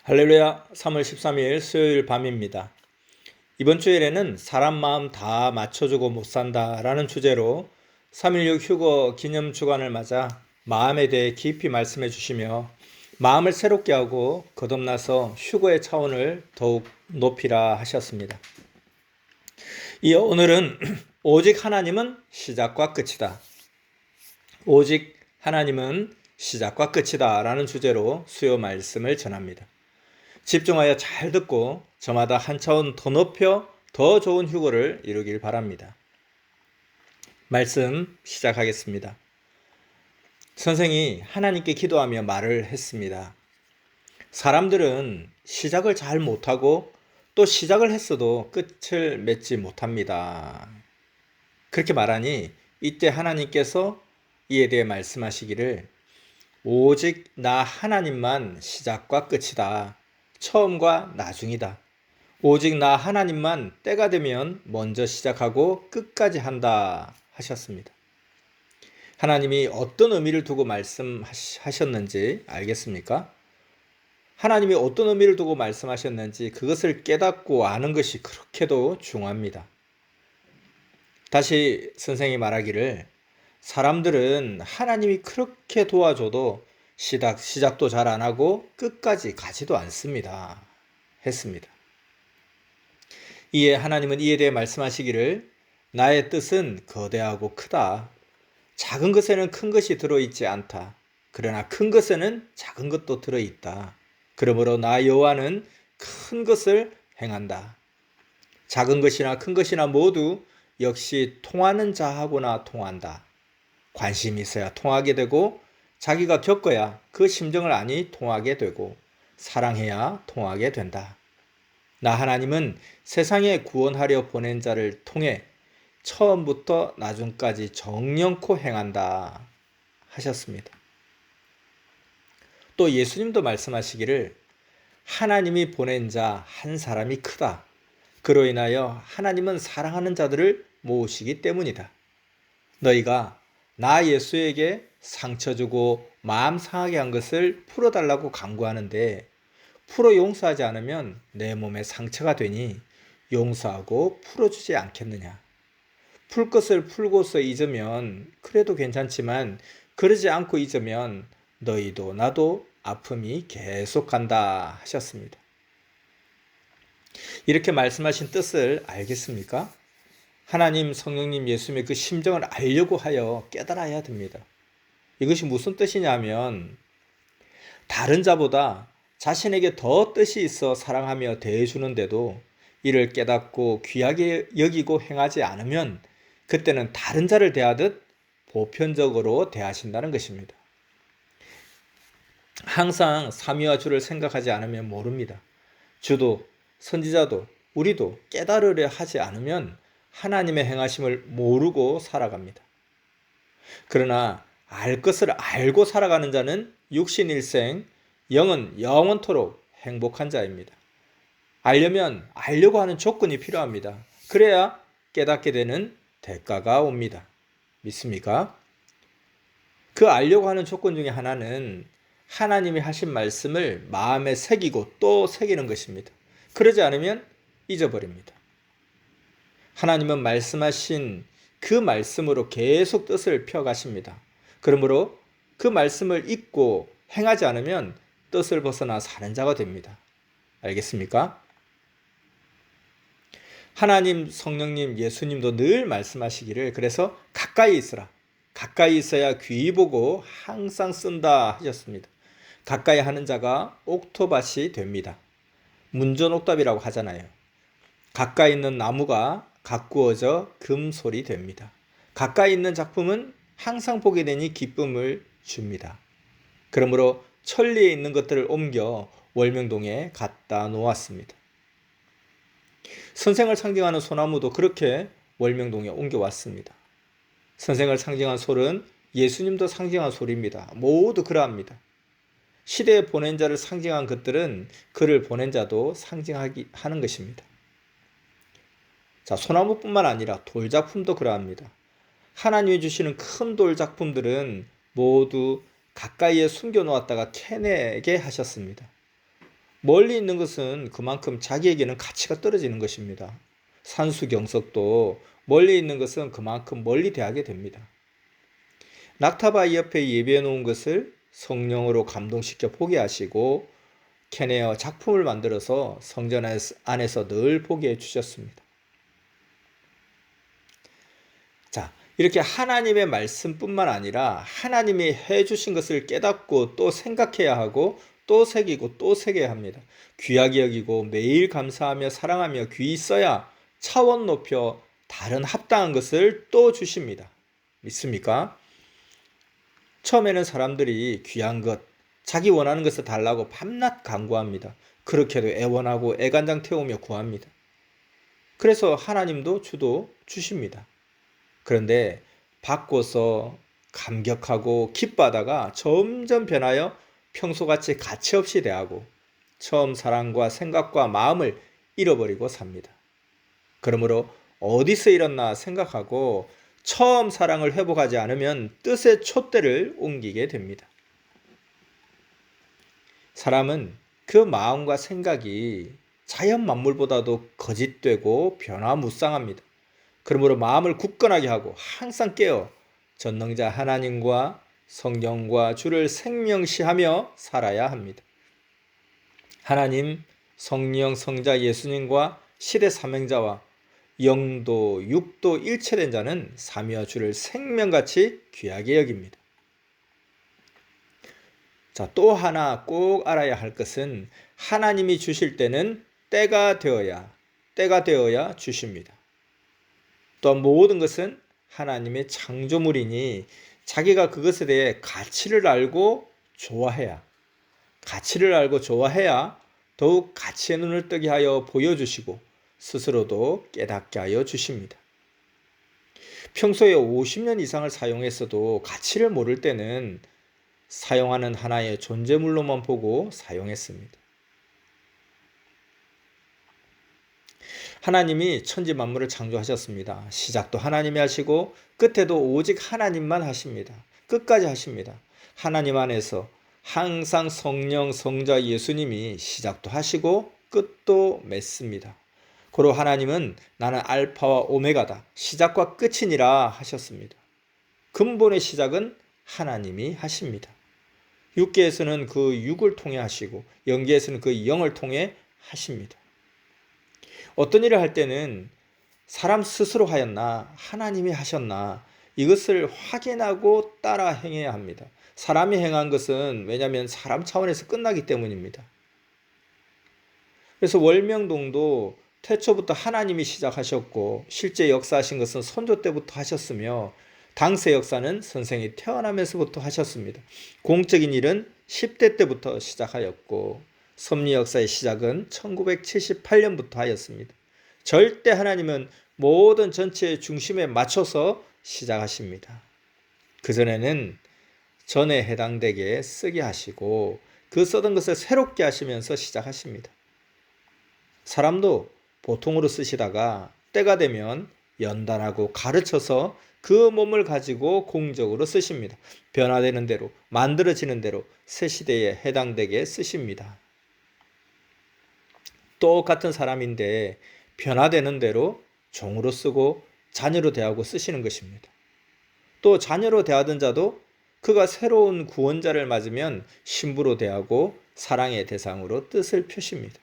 할렐루야. 3월 13일 수요일 밤입니다. 이번 주일에는 사람 마음 다 맞춰주고 못 산다라는 주제로 3.16 휴거 기념 주간을 맞아 마음에 대해 깊이 말씀해 주시며 마음을 새롭게 하고 거듭나서 휴거의 차원을 더욱 높이라 하셨습니다. 이어 오늘은 오직 하나님은 시작과 끝이다. 오직 하나님은 시작과 끝이다 라는 주제로 수요 말씀을 전합니다. 집중하여 잘 듣고 저마다 한 차원 더 높여 더 좋은 휴거를 이루길 바랍니다. 말씀 시작하겠습니다. 선생이 하나님께 기도하며 말을 했습니다. 사람들은 시작을 잘 못하고 또 시작을 했어도 끝을 맺지 못합니다. 그렇게 말하니 이때 하나님께서 이에 대해 말씀하시기를 오직 나 하나님만 시작과 끝이다. 처음과 나중이다. 오직 나 하나님만 때가 되면 먼저 시작하고 끝까지 한다 하셨습니다. 하나님이 어떤 의미를 두고 말씀하셨는지 알겠습니까? 하나님이 어떤 의미를 두고 말씀하셨는지 그것을 깨닫고 아는 것이 그렇게도 중요합니다. 다시 선생이 말하기를 사람들은 하나님이 그렇게 도와줘도 시작도 잘 안 하고 끝까지 가지도 않습니다. 했습니다. 이에 하나님은 이에 대해 말씀하시기를 나의 뜻은 거대하고 크다. 작은 것에는 큰 것이 들어있지 않다. 그러나 큰 것에는 작은 것도 들어있다. 그러므로 나 여호와는 큰 것을 행한다. 작은 것이나 큰 것이나 모두 역시 통하는 자하고나 통한다. 관심이 있어야 통하게 되고 자기가 겪어야 그 심정을 아니 통하게 되고 사랑해야 통하게 된다. 나 하나님은 세상에 구원하려 보낸 자를 통해 처음부터 나중까지 정령코 행한다 하셨습니다. 또 예수님도 말씀하시기를 하나님이 보낸 자 한 사람이 크다. 그로 인하여 하나님은 사랑하는 자들을 모으시기 때문이다. 너희가 나 예수에게 상처 주고 마음 상하게 한 것을 풀어달라고 간구하는데 풀어 용서하지 않으면 내 몸에 상처가 되니 용서하고 풀어주지 않겠느냐. 풀 것을 풀고서 잊으면 그래도 괜찮지만 그러지 않고 잊으면 너희도 나도 아픔이 계속 간다 하셨습니다. 이렇게 말씀하신 뜻을 알겠습니까? 하나님, 성령님, 예수님의 그 심정을 알려고 하여 깨달아야 됩니다. 이것이 무슨 뜻이냐면 다른 자보다 자신에게 더 뜻이 있어 사랑하며 대해주는데도 이를 깨닫고 귀하게 여기고 행하지 않으면 그때는 다른 자를 대하듯 보편적으로 대하신다는 것입니다. 항상 삼위와 주를 생각하지 않으면 모릅니다. 주도 선지자도 우리도 깨달으려 하지 않으면 하나님의 행하심을 모르고 살아갑니다. 그러나 알 것을 알고 살아가는 자는 육신일생, 영은 영원토록 행복한 자입니다. 알려면 알려고 하는 조건이 필요합니다. 그래야 깨닫게 되는 대가가 옵니다. 믿습니까? 그 알려고 하는 조건 중에 하나는 하나님이 하신 말씀을 마음에 새기고 또 새기는 것입니다. 그러지 않으면 잊어버립니다. 하나님은 말씀하신 그 말씀으로 계속 뜻을 펴가십니다. 그러므로 그 말씀을 잊고 행하지 않으면 뜻을 벗어나 사는 자가 됩니다. 알겠습니까? 하나님, 성령님, 예수님도 늘 말씀하시기를 그래서 가까이 있으라. 가까이 있어야 귀 보고 항상 쓴다 하셨습니다. 가까이 하는 자가 옥토밭이 됩니다. 문전옥답이라고 하잖아요. 가까이 있는 나무가 가꾸어져 금솔이 됩니다. 가까이 있는 작품은 항상 보게 되니 기쁨을 줍니다. 그러므로 천리에 있는 것들을 옮겨 월명동에 갖다 놓았습니다. 선생을 상징하는 소나무도 그렇게 월명동에 옮겨왔습니다. 선생을 상징한 솔은 예수님도 상징한 솔입니다. 모두 그러합니다. 시대에 보낸 자를 상징한 것들은 그를 보낸 자도 상징하는 것입니다. 자, 소나무뿐만 아니라 돌작품도 그러합니다. 하나님이 주시는 큰 돌작품들은 모두 가까이에 숨겨놓았다가 캐내게 하셨습니다. 멀리 있는 것은 그만큼 자기에게는 가치가 떨어지는 것입니다. 산수경석도 멀리 있는 것은 그만큼 멀리 대하게 됩니다. 낙타바위 옆에 예배해 놓은 것을 성령으로 감동시켜 보게 하시고 캐내어 작품을 만들어서 성전 안에서 늘 보게 해 주셨습니다. 자, 이렇게 하나님의 말씀뿐만 아니라 하나님이 해 주신 것을 깨닫고 또 생각해야 하고 또 새기고 또 새겨야 합니다. 귀하게 여기고 매일 감사하며 사랑하며 귀히 써야 차원 높여 다른 합당한 것을 또 주십니다. 믿습니까? 처음에는 사람들이 귀한 것, 자기 원하는 것을 달라고 밤낮 간구합니다. 그렇게도 애원하고 애간장 태우며 구합니다. 그래서 하나님도 주도 주십니다. 그런데 받고서 감격하고 기뻐하다가 점점 변하여 평소같이 가치 없이 대하고 처음 사랑과 생각과 마음을 잃어버리고 삽니다. 그러므로 어디서 잃었나 생각하고 처음 사랑을 회복하지 않으면 뜻의 촛대를 옮기게 됩니다. 사람은 그 마음과 생각이 자연 만물보다도 거짓되고 변화무쌍합니다. 그러므로 마음을 굳건하게 하고 항상 깨어 전능자 하나님과 성령과 주를 생명시하며 살아야 합니다. 하나님, 성령, 성자 예수님과 시대 사명자와 영도, 육도 일체된 자는 삼위와 주를 생명같이 귀하게 여깁니다. 자, 또 하나 꼭 알아야 할 것은 하나님이 주실 때는 때가 되어야 주십니다. 또한 모든 것은 하나님의 창조물이니 자기가 그것에 대해 가치를 알고 좋아해야 더욱 가치의 눈을 뜨게 하여 보여주시고 스스로도 깨닫게 하여 주십니다. 평소에 50년 이상을 사용했어도 가치를 모를 때는 사용하는 하나의 존재물로만 보고 사용했습니다. 하나님이 천지 만물을 창조하셨습니다. 시작도 하나님이 하시고 끝에도 오직 하나님만 하십니다. 끝까지 하십니다. 하나님 안에서 항상 성령, 성자 예수님이 시작도 하시고 끝도 맺습니다. 고로 하나님은 나는 알파와 오메가다. 시작과 끝이니라 하셨습니다. 근본의 시작은 하나님이 하십니다. 육계에서는 그 육을 통해 하시고 영계에서는 그 영을 통해 하십니다. 어떤 일을 할 때는 사람 스스로 하였나 하나님이 하셨나 이것을 확인하고 따라 행해야 합니다. 사람이 행한 것은 왜냐하면 사람 차원에서 끝나기 때문입니다. 그래서 월명동도 태초부터 하나님이 시작하셨고 실제 역사하신 것은 선조 때부터 하셨으며 당세 역사는 선생이 태어나면서부터 하셨습니다. 공적인 일은 10대 때부터 시작하였고 섭리 역사의 시작은 1978년부터 하였습니다. 절대 하나님은 모든 전체의 중심에 맞춰서 시작하십니다. 그전에는 전에 해당되게 쓰게 하시고 그 쓰던 것을 새롭게 하시면서 시작하십니다. 사람도 보통으로 쓰시다가 때가 되면 연단하고 가르쳐서 그 몸을 가지고 공적으로 쓰십니다. 변화되는 대로 만들어지는 대로 새 시대에 해당되게 쓰십니다. 똑같은 사람인데 변화되는 대로 종으로 쓰고 자녀로 대하고 쓰시는 것입니다. 또 자녀로 대하던 자도 그가 새로운 구원자를 맞으면 신부로 대하고 사랑의 대상으로 뜻을 표십니다.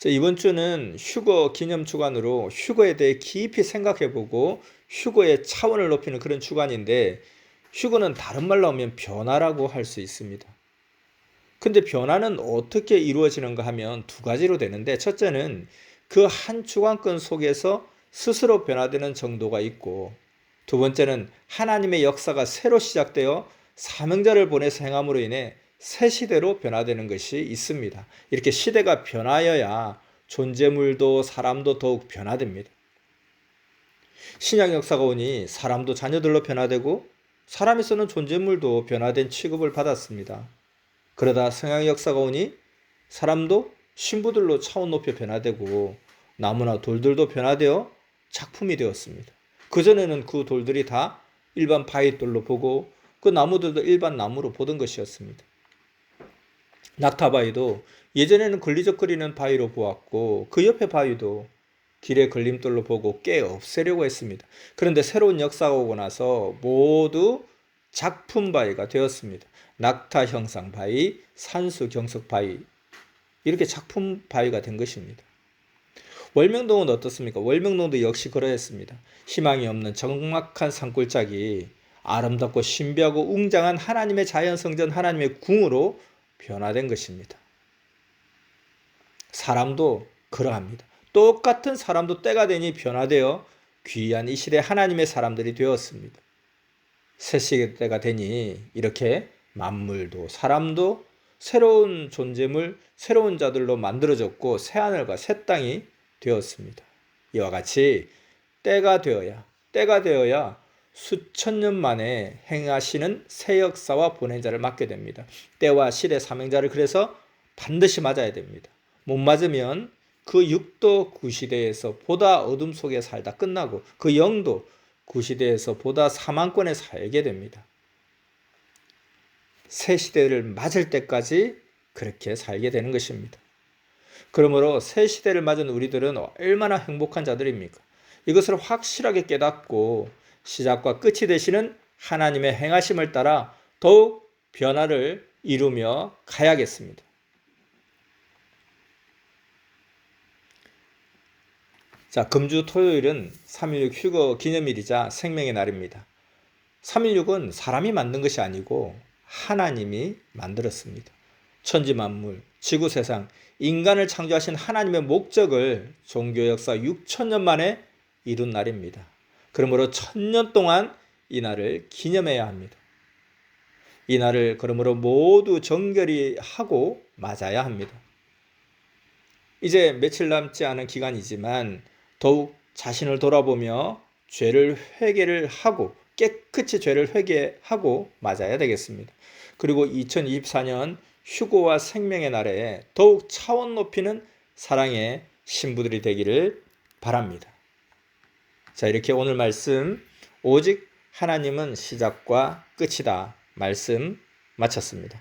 이번 주는 휴거 기념 주간으로 휴거에 대해 깊이 생각해보고 휴거의 차원을 높이는 그런 주간인데 휴거는 다른 말로 하면 변화라고 할 수 있습니다. 근데 변화는 어떻게 이루어지는가 하면 두 가지로 되는데 첫째는 그 한 주간권 속에서 스스로 변화되는 정도가 있고 두 번째는 하나님의 역사가 새로 시작되어 사명자를 보내서 행함으로 인해 새 시대로 변화되는 것이 있습니다. 이렇게 시대가 변하여야 존재물도 사람도 더욱 변화됩니다. 신약 역사가 오니 사람도 자녀들로 변화되고 사람이 쓰는 존재물도 변화된 취급을 받았습니다. 그러다 성약 역사가 오니 사람도 신부들로 차원 높여 변화되고 나무나 돌들도 변화되어 작품이 되었습니다. 그전에는 그 돌들이 다 일반 바위돌로 보고 그 나무들도 일반 나무로 보던 것이었습니다. 낙타바위도 예전에는 걸리적거리는 바위로 보았고 그 옆에 바위도 길의 걸림돌로 보고 깨 없애려고 했습니다. 그런데 새로운 역사가 오고 나서 모두 작품 바위가 되었습니다. 낙타 형상 바위, 산수 경석 바위, 이렇게 작품 바위가 된 것입니다. 월명동은 어떻습니까? 월명동도 역시 그러했습니다. 희망이 없는 적막한 산골짜기, 아름답고 신비하고 웅장한 하나님의 자연성전, 하나님의 궁으로 변화된 것입니다. 사람도 그러합니다. 똑같은 사람도 때가 되니 변화되어 귀한 이 시대 하나님의 사람들이 되었습니다. 새 시대가 되니 이렇게 만물도 사람도 새로운 존재물, 새로운 자들로 만들어졌고 새하늘과 새 땅이 되었습니다. 이와 같이 때가 되어야 수천 년 만에 행하시는 새 역사와 보낸 자를 맡게 됩니다. 때와 시대 사명자를 그래서 반드시 맞아야 됩니다. 못 맞으면 그 육도 구시대에서 보다 어둠 속에 살다 끝나고 그 영도 구시대에서 보다 사망권에 살게 됩니다. 새 시대를 맞을 때까지 그렇게 살게 되는 것입니다. 그러므로 새 시대를 맞은 우리들은 얼마나 행복한 자들입니까? 이것을 확실하게 깨닫고 시작과 끝이 되시는 하나님의 행하심을 따라 더욱 변화를 이루며 가야겠습니다. 자, 금주 토요일은 3.16 휴거 기념일이자 생명의 날입니다. 3.16은 사람이 만든 것이 아니고 하나님이 만들었습니다. 천지 만물, 지구 세상, 인간을 창조하신 하나님의 목적을 종교 역사 6,000년 만에 이룬 날입니다. 그러므로 1,000년 동안 이 날을 기념해야 합니다. 이 날을 그러므로 모두 정결히 하고 맞아야 합니다. 이제 며칠 남지 않은 기간이지만 더욱 자신을 돌아보며 죄를 회개를 하고 깨끗이 죄를 회개하고 맞아야 되겠습니다. 그리고 2024년 휴거와 생명의 날에 더욱 차원 높이는 사랑의 신부들이 되기를 바랍니다. 자, 이렇게 오늘 말씀 오직 하나님은 시작과 끝이다 말씀 마쳤습니다.